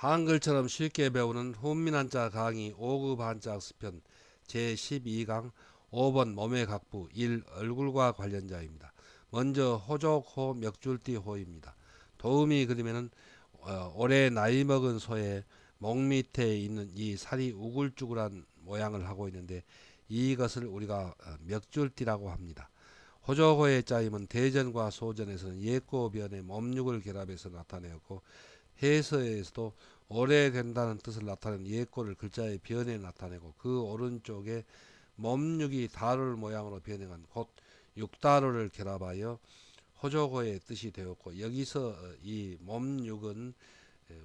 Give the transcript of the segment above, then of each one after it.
한글처럼 쉽게 배우는 훈민한자 강의 5급 한자 학습편 제12강 5번 몸의 각부 1 얼굴과 관련자입니다. 먼저 호족호 멱줄띠호입니다. 도우미 그림에는 올해 나이 먹은 소의 목 밑에 있는 이 살이 우글쭈글한 모양을 하고 있는데 이것을 우리가 멱줄띠라고 합니다. 호족호의 짜임은 대전과 소전에서는 예고변의 몸육을 결합해서 나타내었고 해서에서도 오래된다는 뜻을 나타내는 예꼬를 글자의 변에 나타내고 그 오른쪽에 몸육이 다룰 모양으로 변형한 곧 육다루를 결합하여 호조고의 뜻이 되었고 여기서 이 몸육은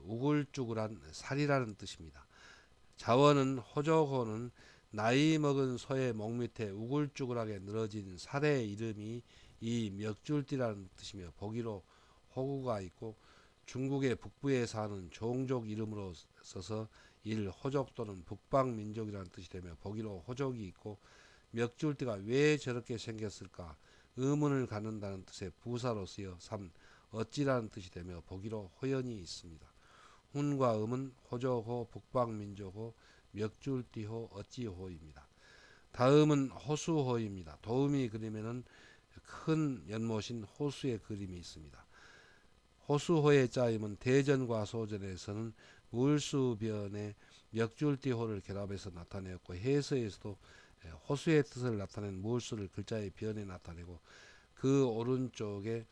우글쭈글한 살이라는 뜻입니다. 자원은 호조고는 나이 먹은 소의 목 밑에 우글쭈글하게 늘어진 살의 이름이 이 멱줄띠라는 뜻이며 보기로 호구가 있고 중국의 북부에 사는 종족 이름으로 써서 일 호족 또는 북방민족이라는 뜻이 되며 보기로 호족이 있고 멱줄띠가 왜 저렇게 생겼을까 의문을 갖는다는 뜻의 부사로 쓰여 3 어찌라는 뜻이 되며 보기로 호연이 있습니다. 훈과 음은 호족호, 북방민족호, 멱줄띠호, 어찌호입니다. 다음은 호수호입니다. 도우미 그림에는 큰 연못인 호수의 그림이 있습니다. 호수호의 짜임은 대전과 소전에서는 물수변에 멱줄띠호를 결합해서 나타내었고 해서에서도 호수의 뜻을 나타낸 물수를 글자의 변에 나타내고 그 오른쪽에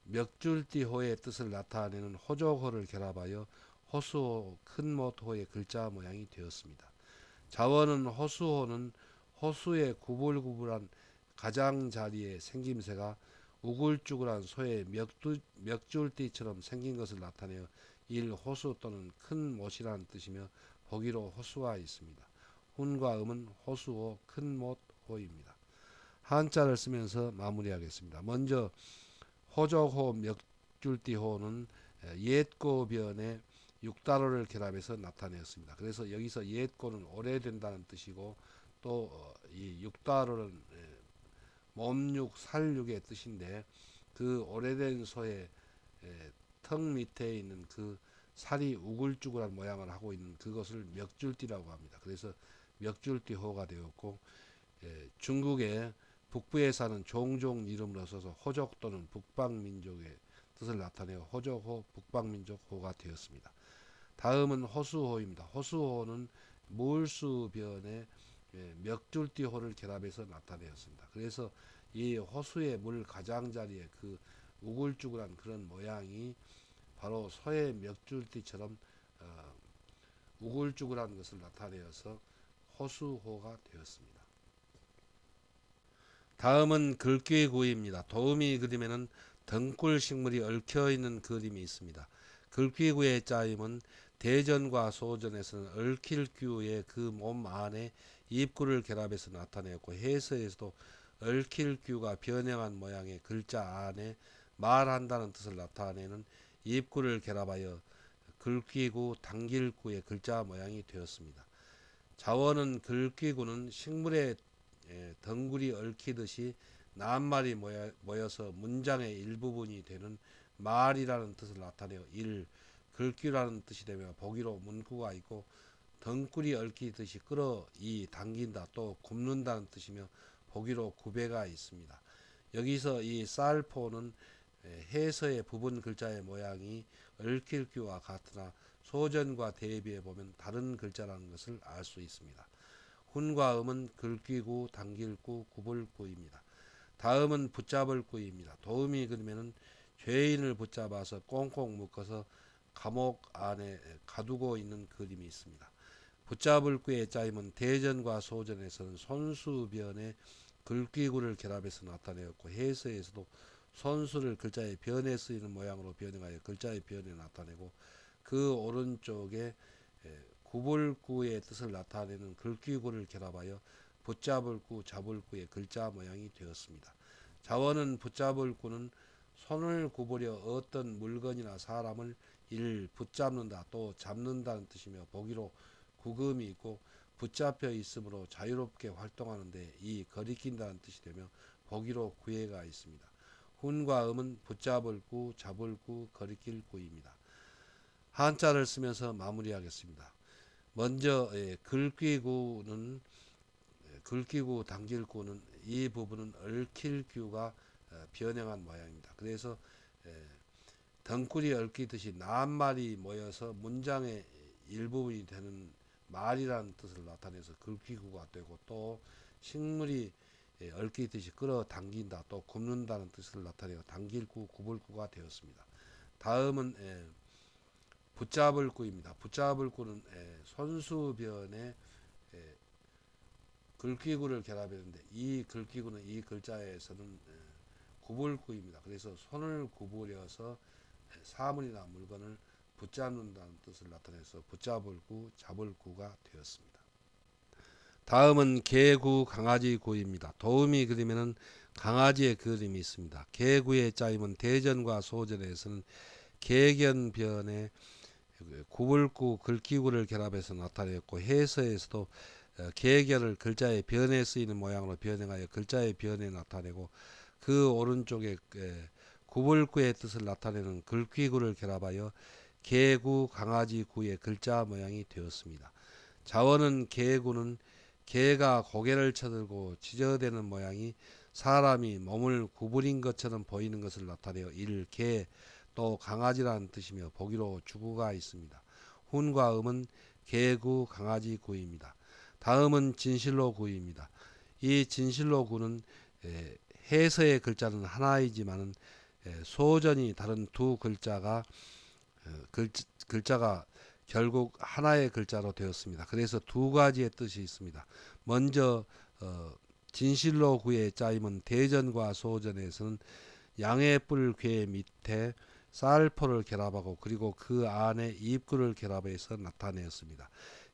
멱줄띠호의 뜻을 나타내는 호족호를 결합하여 호수호 큰못호의 글자 모양이 되었습니다. 자원은 호수호는 호수의 구불구불한 가장자리의 생김새가 우글쭈글한 소의 멱줄띠처럼 생긴 것을 나타내어 일 호수 또는 큰 못이라는 뜻이며 보기로 호수가 있습니다. 훈과 음은 호수호, 큰 못, 호입니다. 한자를 쓰면서 마무리하겠습니다. 먼저 호족호, 멱줄띠호는 옛고변에 육다로를 결합해서 나타내었습니다. 그래서 여기서 옛고는 오래된다는 뜻이고 또 이 육다로는 몸육, 살육의 뜻인데 그 오래된 소의 턱 밑에 있는 그 살이 우글쭈글한 모양을 하고 있는 그것을 멱줄띠라고 합니다. 그래서 멱줄띠호가 되었고 중국의 북부에 사는 종종 이름으로 써서 호족 또는 북방민족의 뜻을 나타내어 호족호, 북방민족호가 되었습니다. 다음은 호수호입니다. 호수호는 물수변에 멱줄띠호를 결합해서 나타내었습니다. 그래서 이 호수의 물 가장자리에 그 우글쭈글한 그런 모양이 바로 소의 멱줄띠처럼 우글쭈글한 것을 나타내어서 호수호가 되었습니다. 다음은 글귀구입니다. 도우미 그림에는 등굴 식물이 얽혀있는 그림이 있습니다. 글귀구의 짜임은 대전과 소전에서는 얽힐귀의 그 몸 안에 입구를 결합해서 나타내었고 해서에서도 얽힐귀가 변형한 모양의 글자 안에 말한다는 뜻을 나타내는 입구를 결합하여 글귀구, 당길구의 글자 모양이 되었습니다. 자원은 글귀구는 식물의 덩굴이 얽히듯이 낱말이 모여서 문장의 일부분이 되는 말이라는 뜻을 나타내어 일 글귀라는 뜻이 되며 보기로 문구가 있고 덩굴이 얽히듯이 끌어 이 당긴다 또 굽는다는 뜻이며 보기로 구배가 있습니다. 여기서 이 쌀포는 해서의 부분 글자의 모양이 얽힐귀와 같으나 소전과 대비해 보면 다른 글자라는 것을 알 수 있습니다. 훈과 음은 글귀구, 당길구, 구불구입니다. 다음은 붙잡을구입니다. 도우미 그림에는 죄인을 붙잡아서 꽁꽁 묶어서 감옥 안에 가두고 있는 그림이 있습니다. 붙잡을구의 짜임은 대전과 소전에서는 손수변에 글귀구를 결합해서 나타내었고 해서에서도 손수를 글자의 변에 쓰이는 모양으로 변형하여 글자의 변에 나타내고 그 오른쪽에 구불구의 뜻을 나타내는 글귀구를 결합하여 붙잡을구, 잡을구의 글자 모양이 되었습니다. 자원은 붙잡을구는 손을 구부려 어떤 물건이나 사람을 일 붙잡는다 또 잡는다는 뜻이며 보기로 구금이 있고 붙잡혀 있으므로 자유롭게 활동하는데 이 거리낀다는 뜻이 되며 보기로 구애가 있습니다. 훈과 음은 붙잡을구, 잡을구, 거리낄구입니다. 한자를 쓰면서 마무리하겠습니다. 먼저 글귀구 당길구는 이 부분은 얽힐귀가 변형한 모양입니다. 그래서 덩굴이 얽히듯이 낱말이 모여서 문장의 일부분이 되는 말이라는 뜻을 나타내서 글귀구가 되고, 또 식물이 얽히듯이 끌어당긴다, 또 굽는다는 뜻을 나타내어 당길구, 굽을구가 되었습니다. 다음은 붙잡을 구입니다. 붙잡을 구는 손수변에 글귀구를 결합했는데, 이 글귀구는 이 글자에서는 구불구입니다. 그래서 손을 구부려서 사물이나 물건을 붙잡는다는 뜻을 나타내서 붙잡을 구, 잡을 구가 되었습니다. 다음은 개구, 강아지 구입니다. 도우미 그림에는 강아지의 그림이 있습니다. 개구의 짜임은 대전과 소전에서는 개견변에 구불구, 글귀구를 결합해서 나타냈고, 해서에서도 개견을 글자의 변에 쓰이는 모양으로 변형하여 글자의 변에 나타내고, 그 오른쪽에 구불구의 뜻을 나타내는 글귀구를 결합하여 개구, 강아지 구의 글자 모양이 되었습니다. 자원은 개구는 개가 고개를 쳐들고 지저대는 모양이 사람이 몸을 구부린 것처럼 보이는 것을 나타내어 일개, 또 강아지라는 뜻이며 보기로 주구가 있습니다. 훈과 음은 개구, 강아지 구입니다. 다음은 진실로 구입니다. 이 진실로 구는 해서의 글자는 하나이지만은 소전이 다른 두 글자가 결국 하나의 글자로 되었습니다. 그래서 두 가지의 뜻이 있습니다. 먼저 진실로 구의 짜임은 대전과 소전에서는 양해뿔 괴 밑에 쌀포를 결합하고, 그리고 그 안에 입구를 결합해서 나타내었습니다.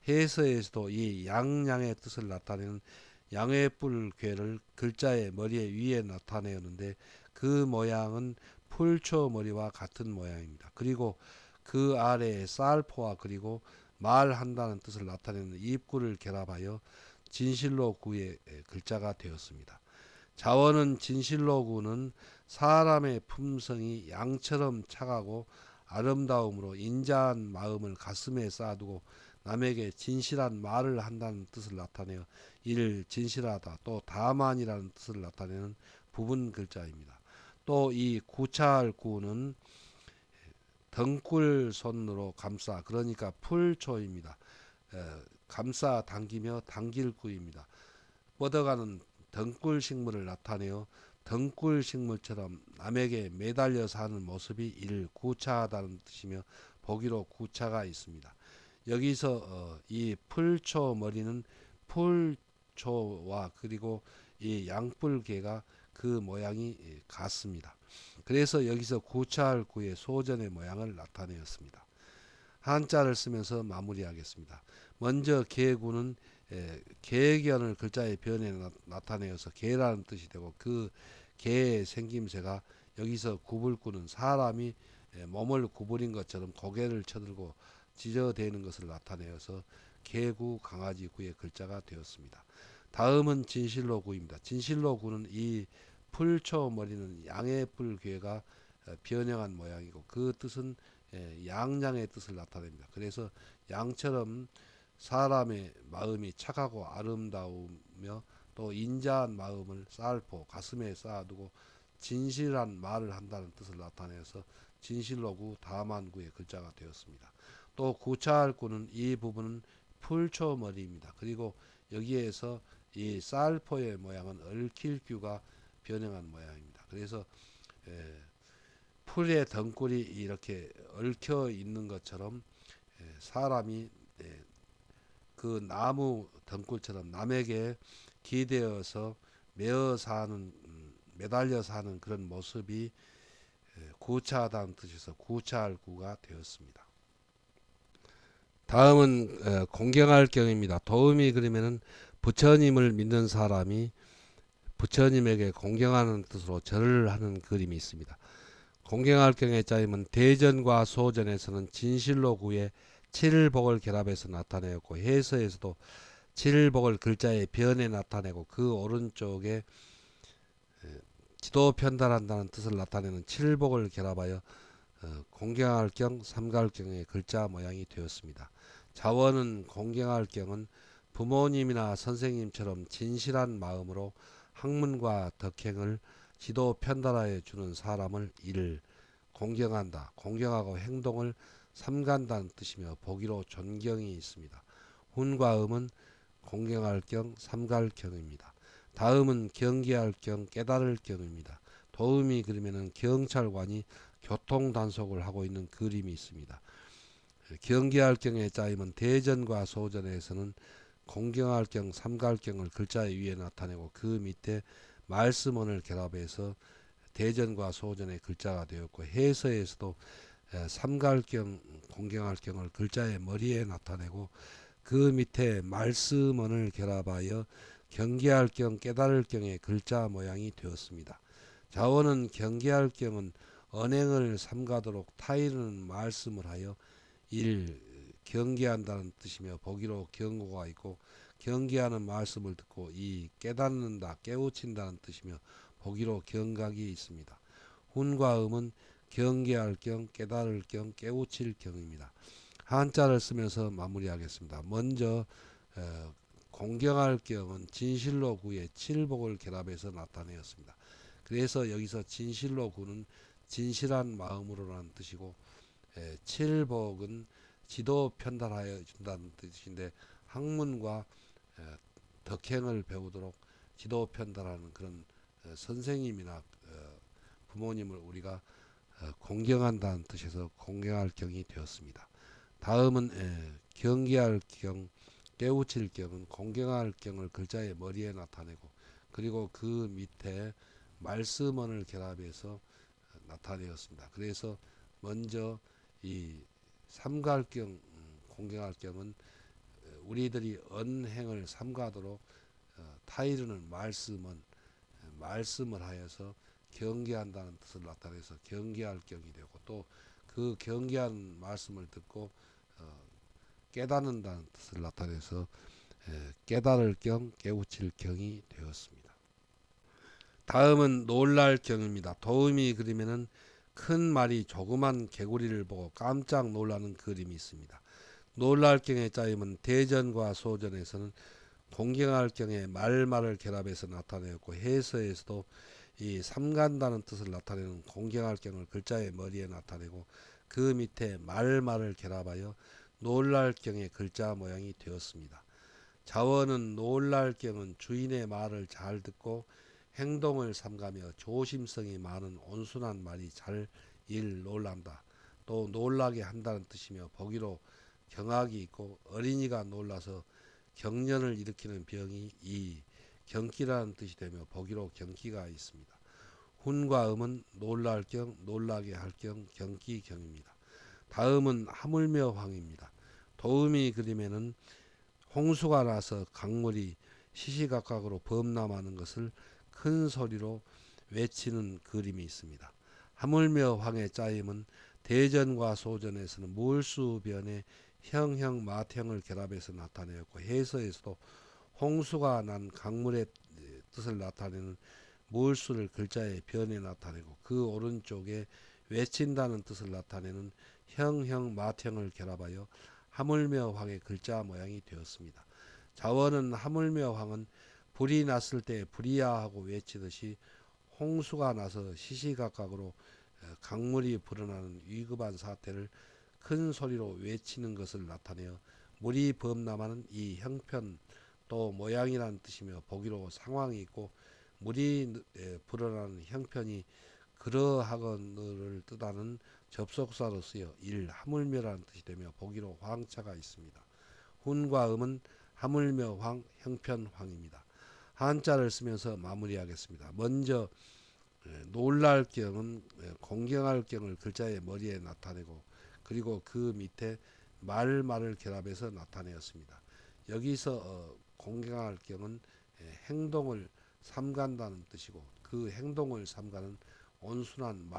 해서에서도 이 양양의 뜻을 나타내는 양해뿔 괴를 글자의 머리에 위에 나타내었는데, 그 모양은 풀초 머리와 같은 모양입니다. 그리고 그 아래에 쌀포와 그리고 말한다는 뜻을 나타내는 입구를 결합하여 진실로 구의 글자가 되었습니다. 자원은 진실로 구는 사람의 품성이 양처럼 착하고 아름다움으로 인자한 마음을 가슴에 쌓아두고 남에게 진실한 말을 한다는 뜻을 나타내어 이를 진실하다, 또 다만이라는 뜻을 나타내는 부분 글자입니다. 또 이 구차할 구는 덩굴 손으로 감싸, 그러니까 풀초입니다. 감싸 당기며 당길 구입니다. 뻗어가는 덩굴 식물을 나타내어 덩굴 식물처럼 남에게 매달려 사는 모습이 이를 구차하다는 뜻이며 보기로 구차가 있습니다. 여기서 이 풀초 머리는 풀초와 그리고 이 양뿔개가 그 모양이 같습니다. 그래서 여기서 구차할 구의 소전의 모양을 나타내었습니다. 한자를 쓰면서 마무리하겠습니다. 먼저 개구는 개견을 글자의 변에 나타내어서 개라는 뜻이 되고, 그 개의 생김새가 여기서 구불구는 사람이 몸을 구부린 것처럼 고개를 쳐들고 지저대는 것을 나타내어서 개구, 강아지 구의 글자가 되었습니다. 다음은 진실로구입니다. 진실로구는 이 풀초 머리는 양의 뿔괴가 변형한 모양이고, 그 뜻은 양양의 뜻을 나타냅니다. 그래서 양처럼 사람의 마음이 착하고 아름다우며 또 인자한 마음을 쌀포 가슴에 쌓아두고 진실한 말을 한다는 뜻을 나타내서 진실로구 다만구의 글자가 되었습니다. 또 구차할구는 이 부분은 풀초머리입니다. 그리고 여기에서 이 쌀포의 모양은 얽힐규가 변형한 모양입니다. 그래서 풀의 덩굴이 이렇게 얽혀 있는 것처럼 사람이 그 나무 덩굴처럼 남에게 기대어서 매달려 사는 그런 모습이 구차하다는 뜻에서 구차할 구가 되었습니다. 다음은 공경할 경입니다. 도우미 그림에는 부처님을 믿는 사람이 부처님에게 공경하는 뜻으로 절을 하는 그림이 있습니다. 공경할 경의 짜임은 대전과 소전에서는 진실로 구의 칠복을 결합해서 나타내었고, 해서에서도 칠복을 글자의 변에 나타내고, 그 오른쪽에 지도 편달한다는 뜻을 나타내는 칠복을 결합하여 공경할경 삼갈경의 글자 모양이 되었습니다. 자원은 공경할경은 부모님이나 선생님처럼 진실한 마음으로 학문과 덕행을 지도 편달하여 주는 사람을 이를 공경한다. 공경하고 행동을 삼간다는 뜻이며 보기로 존경이 있습니다. 훈과 음은 공경할 경, 삼갈 경입니다. 다음은 경계할 경, 깨달을 경입니다. 도음이 그리면은 경찰관이 교통 단속을 하고 있는 그림이 있습니다. 경계할 경의 짜임은 대전과 소전에서는 공경할 경, 삼갈 경을 글자 위에 나타내고 그 밑에 말씀원을 결합해서 대전과 소전의 글자가 되었고 해서에서도 삼갈경, 공경할경을 글자의 머리에 나타내고 그 밑에 말씀언을 결합하여 경계할경, 깨달을경의 글자 모양이 되었습니다. 자원은 경계할경은 언행을 삼가도록 타이르는 말씀을 하여 일 경계한다는 뜻이며 보기로 경고가 있고 경계하는 말씀을 듣고 이 깨닫는다, 깨우친다는 뜻이며 보기로 경각이 있습니다. 훈과 음은 경계할 경, 깨달을 경, 깨우칠 경입니다. 한자를 쓰면서 마무리하겠습니다. 먼저 공경할 경은 진실로 구에 칠복을 결합해서 나타내었습니다. 그래서 여기서 진실로 구는 진실한 마음으로라는 뜻이고 칠복은 지도 편달하여 준다는 뜻인데 학문과 덕행을 배우도록 지도 편달하는 그런 선생님이나 부모님을 우리가 공경한다는 뜻에서 공경할 경이 되었습니다. 다음은 경계할 경, 깨우칠 경은 공경할 경을 글자의 머리에 나타내고 그리고 그 밑에 말씀언을 결합해서 나타내었습니다. 그래서 먼저 이 삼갈경, 공경할경은 우리들이 언행을 삼가도록 타이르는 말씀을 하여서 경계한다는 뜻을 나타내서 경계할 경이 되고 또 그 경계한 말씀을 듣고 깨닫는다는 뜻을 나타내서 깨달을 경, 깨우칠 경이 되었습니다. 다음은 놀랄 경입니다. 도음이 그리면은 큰 말이 조그만 개구리를 보고 깜짝 놀라는 그림이 있습니다. 놀랄 경의 짜임은 대전과 소전에서는 공경할 경에 말을 결합해서 나타내었고 해서에서도 이 삼간다는 뜻을 나타내는 공경할 경을 글자의 머리에 나타내고 그 밑에 말을 결합하여 놀랄 경의 글자 모양이 되었습니다. 자원은 놀랄 경은 주인의 말을 잘 듣고 행동을 삼가며 조심성이 많은 온순한 말이 잘 놀란다. 또 놀라게 한다는 뜻이며 보기로 경악이 있고 어린이가 놀라서 경련을 일으키는 병이 이 경기라는 뜻이 되며 보기로 경기가 있습니다. 훈과 음은 놀랄 경, 놀라게 할 경, 경기경입니다. 다음은 하물며 황입니다. 도음이 그림에는 홍수가 나서 강물이 시시각각으로 범람하는 것을 큰 소리로 외치는 그림이 있습니다. 하물며 황의 짜임은 대전과 소전에서는 물수변에 형형 마형을 결합해서 나타내었고 해서에서도 홍수가 난 강물의 뜻을 나타내는 물수를 글자의 변에 나타내고 그 오른쪽에 외친다는 뜻을 나타내는 형형 마형을 결합하여 하물며 황의 글자 모양이 되었습니다. 자원은 하물며 황은 불이 났을 때 불이야 하고 외치듯이 홍수가 나서 시시각각으로 강물이 불어나는 위급한 사태를 큰 소리로 외치는 것을 나타내어 물이 범람하는 이 형편 또 모양이라는 뜻이며 보기로 상황이 있고 물이 불어나는 형편이 그러하거늘을 뜻하는 접속사로 쓰여 하물며라는 뜻이 되며 보기로 황자가 있습니다. 훈과 음은 하물며 황, 형편 황입니다. 한자를 쓰면서 마무리하겠습니다. 먼저 놀랄 경은 공경할 경을 글자의 머리에 나타내고 그리고 그 밑에 말을 결합해서 나타내었습니다. 여기서 공경할 경은 행동을 삼간다는 뜻이고 그 행동을 삼가는 온순한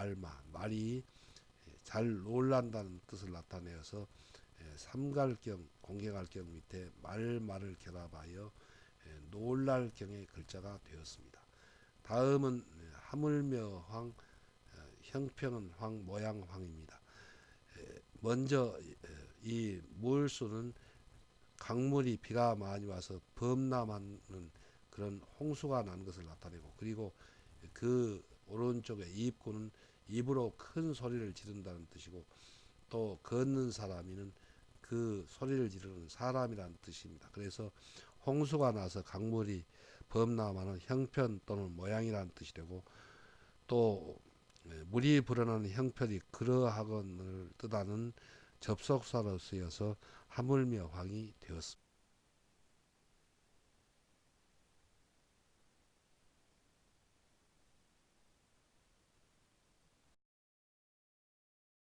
말이 잘 놀란다는 뜻을 나타내어서 삼갈경, 공경할경 밑에 말을 결합하여 놀랄경의 글자가 되었습니다. 다음은 하물며 황, 형평은 황, 모양 황입니다. 먼저 이 물수는 강물이 비가 많이 와서 범람하는 그런 홍수가 난 것을 나타내고, 그리고 그 오른쪽에 이입구는 입으로 큰 소리를 지른다는 뜻이고, 또 걷는 사람이는 그 소리를 지르는 사람이라는 뜻입니다. 그래서 홍수가 나서 강물이 범람하는 형편 또는 모양이라는 뜻이 되고, 또 물이 불어나는 형편이 그러하건을 뜻하는 접속사로 쓰여서 하물며 황이 되었습니다.